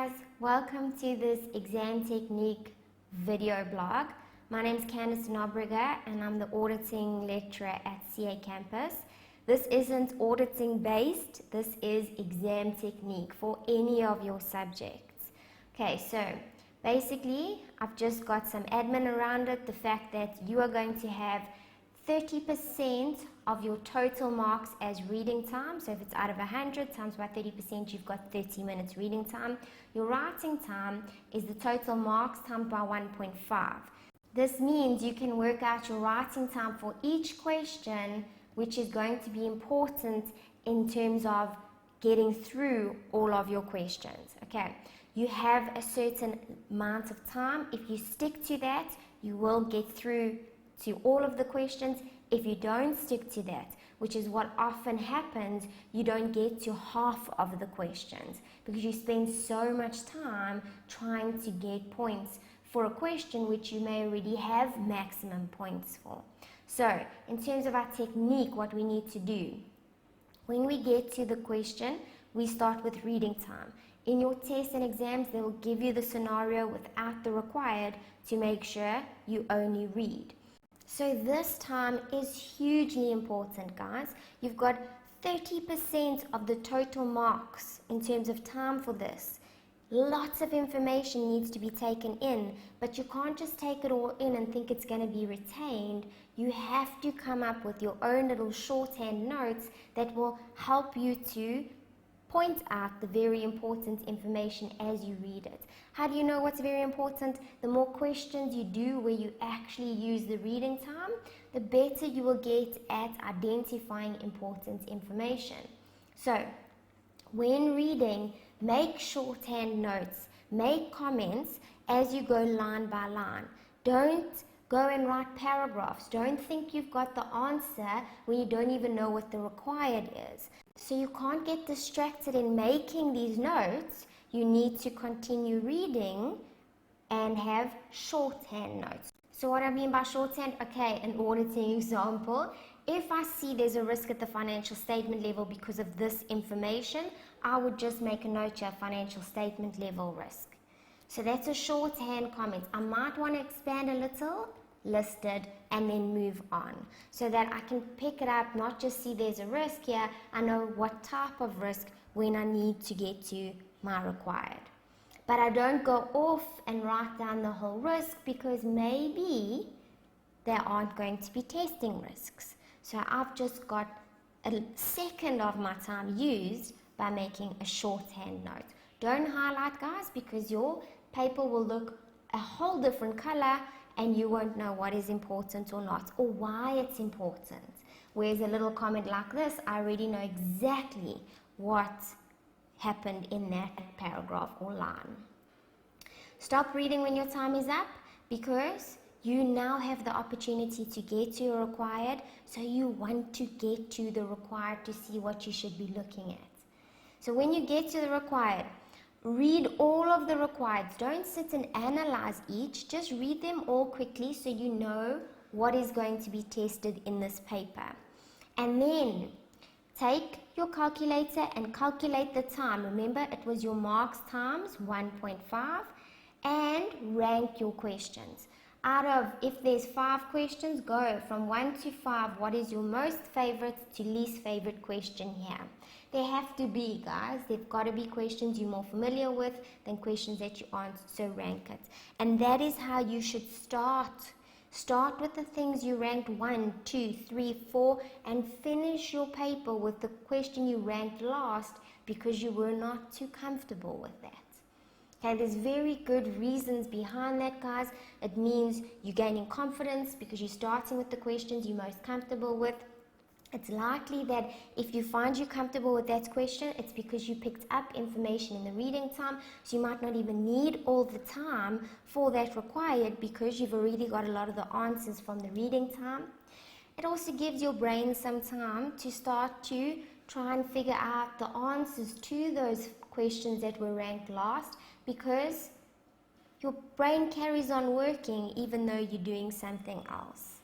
guys, welcome to this exam technique video blog. My name is Candice and I'm the auditing lecturer at CTA Campus. This isn't auditing based, this is exam technique for any of your subjects. Okay, so basically I've just got some admin around it, the fact that you are going to have 30% of your total marks as reading time. So if it's out of 100 times by 30%, you've got 30 minutes reading time. Your writing time is the total marks times by 1.5. This means you can work out your writing time for each question, which is going to be important in terms of getting through all of your questions. Okay, you have a certain amount of time. If you stick to that, you will get through to all of the questions. If you don't stick to that, which is what often happens, you don't get to half of the questions because you spend so much time trying to get points for a question which you may already have maximum points for. So in terms of our technique, what we need to do, when we get to the question, we start with reading time. In your tests and exams, they will give you the scenario without the required to make sure you only read. So this time is hugely important, guys. You've got 30% of the total marks in terms of time for this. Lots of information needs to be taken in, but you can't just take it all in and think it's going to be retained. You have to come up with your own little shorthand notes that will help you to point out the very important information as you read it. How do you know what's very important? The more questions you do where you actually use the reading time, the better you will get at identifying important information. So, when reading, make shorthand notes, make comments as you go line by line. Don't go and write paragraphs. Don't think you've got the answer when you don't even know what the required is. So you can't get distracted in making these notes. You need to continue reading and have shorthand notes. So what I mean by shorthand, okay, an auditing example. If I see there's a risk at the financial statement level because of this information, I would just make a note here, financial statement level risk. So that's a shorthand comment. I might want to expand a little, listed, and then move on so that I can pick it up, not just see there's a risk here, I know what type of risk when I need to get to my required. But I don't go off and write down the whole risk because maybe they aren't going to be testing risks. So I've just got a second of my time used by making a shorthand note. Don't highlight, guys, because your paper will look a whole different color and you won't know what is important or not, or why it's important. Whereas a little comment like this, I already know exactly what happened in that paragraph or line. Stop reading when your time is up because you now have the opportunity to get to your required, so you want to get to the required to see what you should be looking at. So when you get to the required, read all of the requireds. Don't sit and analyze each. Just read them all quickly so you know what is going to be tested in this paper. And then take your calculator and calculate the time. Remember, it was your marks times 1.5 and rank your questions. Out of, if there's 5 questions, go from 1 to 5. What is your most favorite to least favorite question here? There have to be, guys. There've got to be questions you're more familiar with than questions that you aren't, so rank it. And that is how you should start. Start with the things you ranked 1, 2, 3, 4, and finish your paper with the question you ranked last because you were not too comfortable with that. Okay, there's very good reasons behind that, guys. It means you're gaining confidence because you're starting with the questions you're most comfortable with. It's likely that if you find you're comfortable with that question, it's because you picked up information in the reading time, so you might not even need all the time for that required because you've already got a lot of the answers from the reading time. It also gives your brain some time to start to try and figure out the answers to those questions that were ranked last because your brain carries on working even though you're doing something else.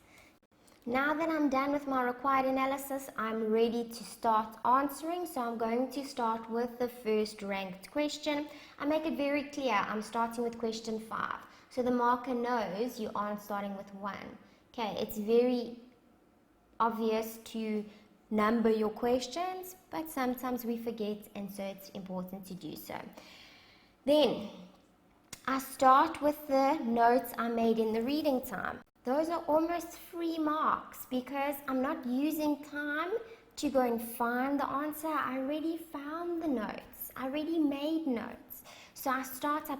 Now that I'm done with my required analysis, I'm ready to start answering. So I'm going to start with the first ranked question. I make it very clear I'm starting with question 5. So the marker knows you aren't starting with 1. Okay, it's very obvious to number your questions, but sometimes we forget, and so it's important to do so. Then I start with the notes I made in the reading time. Those are almost 3 marks because I'm not using time to go and find the answer. I already found the notes. I already made notes. So I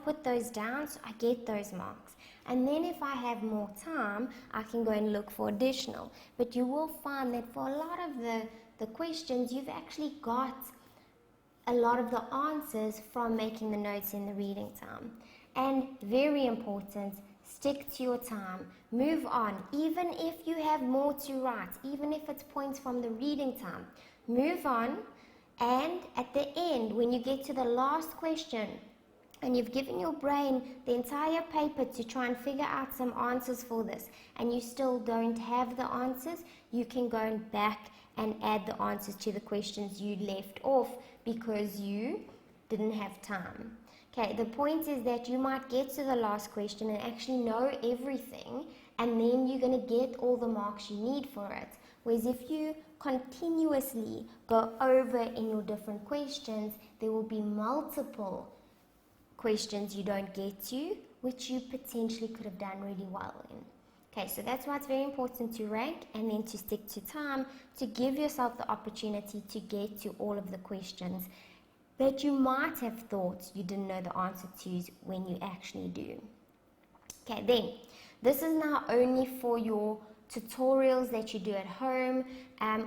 put those down, so I get those marks. And then if I have more time, I can go and look for additional. But you will find that for a lot of the questions, you've actually got a lot of the answers from making the notes in the reading time. And very important, stick to your time. Move on. Even if you have more to write, even if it's points from the reading time, move on. And at the end, when you get to the last question, and you've given your brain the entire paper to try and figure out some answers for this, and you still don't have the answers, you can go back and add the answers to the questions you left off because you didn't have time. Okay, the point is that you might get to the last question and actually know everything, and then you're going to get all the marks you need for it. Whereas if you continuously go over in your different questions, there will be multiple questions you don't get to, which you potentially could have done really well in. Okay, so that's why it's very important to rank and then to stick to time to give yourself the opportunity to get to all of the questions that you might have thought you didn't know the answer to when you actually do. Okay, then, this is now only for your tutorials that you do at home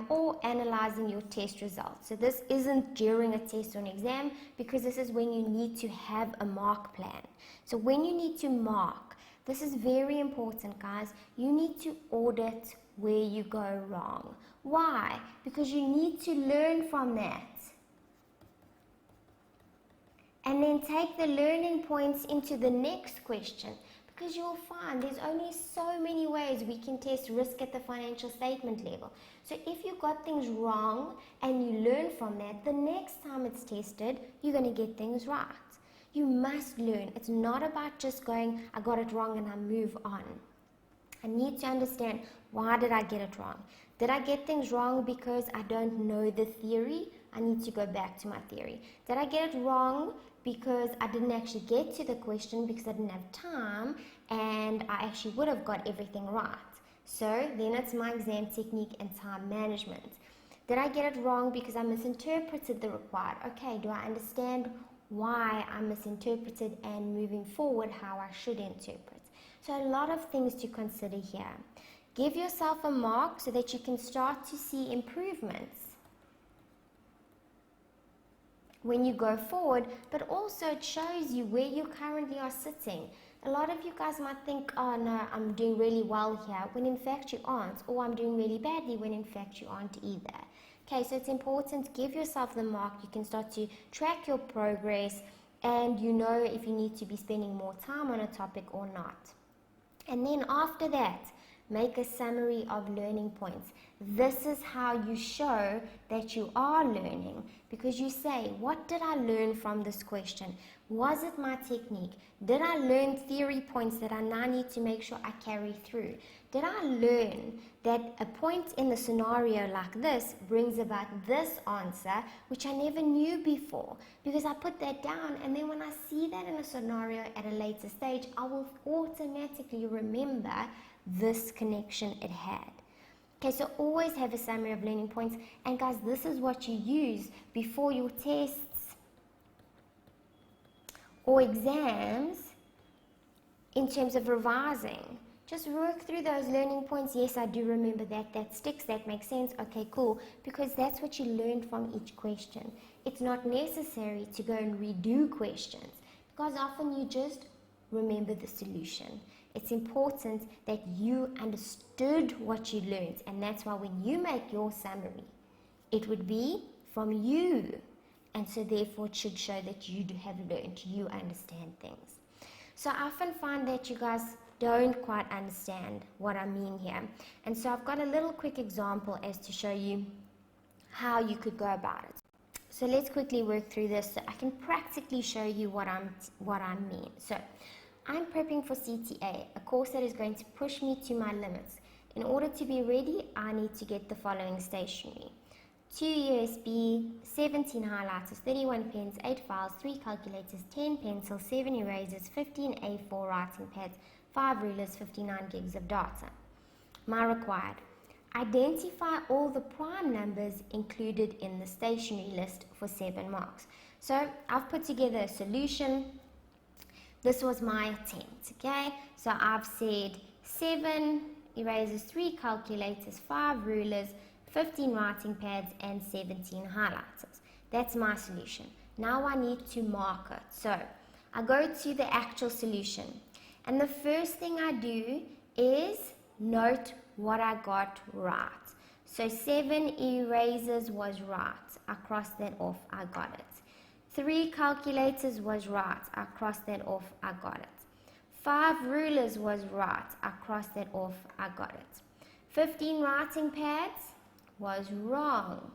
or analyzing your test results. So this isn't during a test or an exam because this is when you need to have a mark plan. So when you need to mark, this is very important, guys. You need to audit where you go wrong. Why? Because you need to learn from that. And then take the learning points into the next question. Because you'll find there's only so many ways we can test risk at the financial statement level. So if you got things wrong and you learn from that, the next time it's tested, you're going to get things right. You must learn. It's not about just going, I got it wrong and I move on. I need to understand, why did I get it wrong? Did I get things wrong because I don't know the theory? I need to go back to my theory. Did I get it wrong because I didn't actually get to the question because I didn't have time and I actually would have got everything right? So then it's my exam technique and time management. Did I get it wrong because I misinterpreted the required? Okay, do I understand why I misinterpreted and moving forward how I should interpret? So a lot of things to consider here. Give yourself a mark so that you can start to see improvements when you go forward, but also it shows you where you currently are sitting. A lot of you guys might think, oh no, I'm doing really well here, when in fact you aren't, or I'm doing really badly when in fact you aren't either. Okay, so it's important to give yourself the mark. You can start to track your progress and you know if you need to be spending more time on a topic or not. And then after that, make a summary of learning points. This is how you show that you are learning, because you say, what did I learn from this question? Was it my technique? Did I learn theory points that I now need to make sure I carry through? Did I learn that a point in the scenario like this brings about this answer, which I never knew before? Because I put that down, and then when I see that in a scenario at a later stage, I will automatically remember this connection it had. Okay, so always have a summary of learning points. And guys, this is what you use before your tests or exams in terms of revising. Just work through those learning points. Yes, I do remember that. That sticks. That makes sense. Okay, cool. Because that's what you learned from each question. It's not necessary to go and redo questions, because often you just remember the solution. It's important that you understood what you learned, and that's why when you make your summary, it would be from you, and so therefore it should show that you have learned, you understand things. So I often find that you guys don't quite understand what I mean here. And so I've got a little quick example as to show you how you could go about it. So let's quickly work through this so I can practically show you what I mean. So I'm prepping for CTA, a course that is going to push me to my limits. In order to be ready, I need to get the following stationery: 2 USB, 17 highlighters, 31 pens, 8 files, 3 calculators, 10 pencils, 7 erasers, 15 A4 writing pads, 5 rulers, 59 gigs of data. My required: identify all the prime numbers included in the stationery list for 7 marks. So I've put together a solution. This was my attempt, okay? So I've said 7 erasers, 3 calculators, 5 rulers, 15 writing pads, and 17 highlighters. That's my solution. Now I need to mark it. So I go to the actual solution, and the first thing I do is note what I got right. So 7 erasers was right. I crossed that off. I got it. 3 calculators was right. I crossed that off. I got it. 5 rulers was right. I crossed that off. I got it. 15 writing pads was wrong.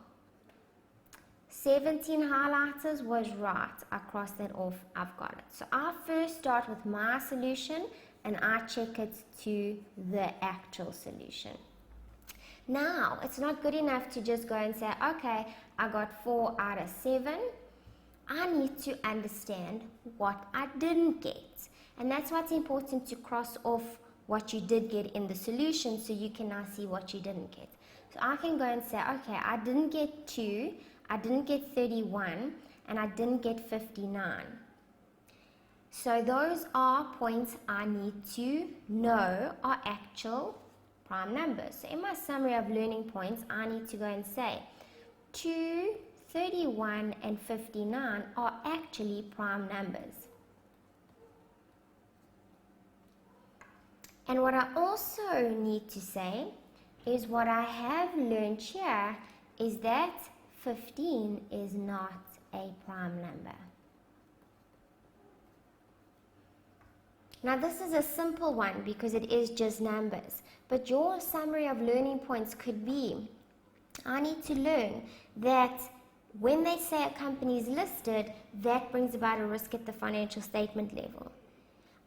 17 highlighters was right. I crossed that off. I've got it. So I first start with my solution and I check it to the actual solution. Now, it's not good enough to just go and say, okay, I got 4 out of 7. I need to understand what I didn't get. And that's what's important, to cross off what you did get in the solution so you can now see what you didn't get. So I can go and say, okay, I didn't get 2, I didn't get 31, and I didn't get 59. So those are points I need to know are actual prime numbers. So in my summary of learning points, I need to go and say 2, 31, and 59 are actually prime numbers. And what I also need to say is what I have learned here is that 15 is not a prime number. Now this is a simple one because it is just numbers, but your summary of learning points could be, I need to learn that when they say a company is listed, that brings about a risk at the financial statement level.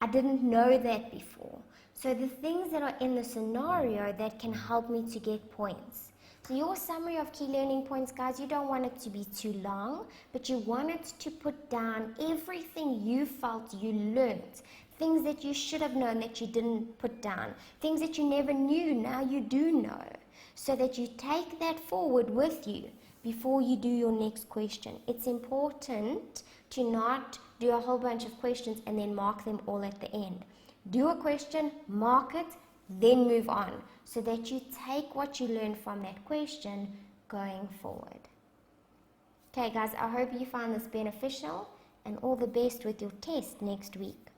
I didn't know that before. So the things that are in the scenario that can help me to get points. So your summary of key learning points, guys, you don't want it to be too long, but you want it to put down everything you felt you learned. Things that you should have known that you didn't put down. Things that you never knew, now you do know. So that you take that forward with you before you do your next question. It's important to not do a whole bunch of questions and then mark them all at the end. Do a question, mark it, then move on, so that you take what you learned from that question going forward. Okay guys, I hope you find this beneficial, and all the best with your test next week.